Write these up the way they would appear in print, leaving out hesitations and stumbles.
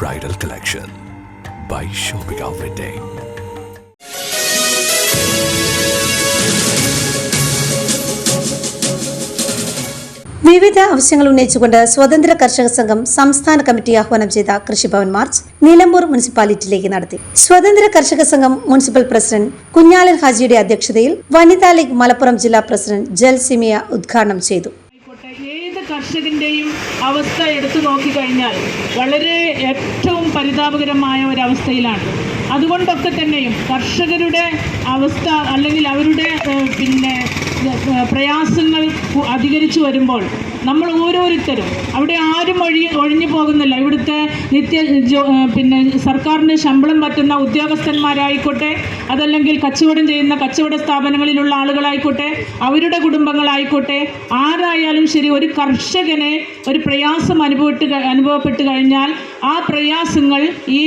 bridal collection by Shobhika Wedding. വിവിധ ആവശ്യങ്ങൾ ഉന്നയിച്ചുകൊണ്ട് സ്വതന്ത്ര കർഷക സംഘം സംസ്ഥാന കമ്മിറ്റി ആഹ്വാനം ചെയ്ത കൃഷിഭവൻ മാർച്ച് നിലമ്പൂർ മുനിസിപ്പാലിറ്റിയിലേക്ക് നടത്തി. സ്വതന്ത്ര കർഷക സംഘം മുനിസിപ്പൽ പ്രസിഡന്റ് കുഞ്ഞാലൻ ഹാജിയുടെ അധ്യക്ഷതയിൽ വനിതാ ലീഗ് മലപ്പുറം ജില്ലാ പ്രസിഡന്റ് ജൽസിമിയ ഉദ്ഘാടനം ചെയ്തു. ഏത് കർഷകന്റെയും അവസ്ഥ എടുത്തു നോക്കിക്കഴിഞ്ഞാൽ വളരെ ഏറ്റവും പരിതാപകരമായ ഒരവസ്ഥയിലാണ്. അതുകൊണ്ടൊക്കെ തന്നെയും കർഷകരുടെ അവസ്ഥ അല്ലെങ്കിൽ അവരുടെ പ്രയാസങ്ങൾ അധികരിച്ചു വരുമ്പോൾ നമ്മൾ ഓരോരുത്തരും അവിടെ ആരും ഒഴിഞ്ഞു പോകുന്നില്ല. ഇവിടുത്തെ സർക്കാരിന് ശമ്പളം പറ്റുന്ന ഉദ്യോഗസ്ഥന്മാരായിക്കോട്ടെ, അതല്ലെങ്കിൽ കച്ചവടം ചെയ്യുന്ന കച്ചവട സ്ഥാപനങ്ങളിലുള്ള ആളുകളായിക്കോട്ടെ, അവരുടെ കുടുംബങ്ങളായിക്കോട്ടെ, ആരായാലും ശരി, ഒരു കർഷകനെ ഒരു പ്രയാസം അനുഭവപ്പെട്ട് കഴിഞ്ഞാൽ ആ പ്രയാസങ്ങൾ ഈ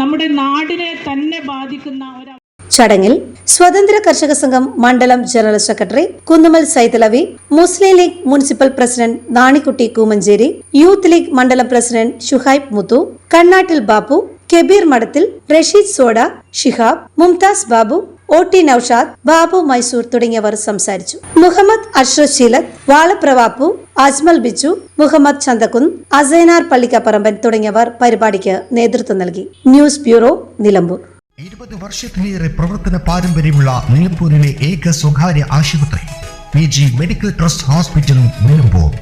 നമ്മുടെ നാടിനെ തന്നെ ബാധിക്കുന്ന ഒരു ചടങ്ങിൽ സ്വതന്ത്ര കർഷക സംഘം മണ്ഡലം general secretary Kunnumal Saithalavi, Muslim League municipal president Nanikutty Koomancheri, Youth League മണ്ഡലം president Shuhaib Muthu, Kannattil Bappu, Kabeer Madathil, Rasheed soda, Shihab, Mumtaz Babu, OT Noushad, Babu Mysore തുടങ്ങിയവർ സംസാരിച്ചു. മുഹമ്മദ് അഷ്റഫ് ശീലത്ത്, വാളപ്രവാപ്പു, അജ്മൽ ബിജു, മുഹമ്മദ് ചന്തക്കുന്ന്, അസൈനാർ പള്ളിക്കപ്പറമ്പൻ തുടങ്ങിയവർ പരിപാടിക്ക് നേതൃത്വം നൽകി. News bureau, Nilambur. 20 വർഷത്തിലേറെ പ്രവർത്തന പാരമ്പര്യമുള്ള നിലമ്പൂരിലെ ഏക സ്വകാര്യ ആശുപത്രി PG medical trust hospital Nilambur.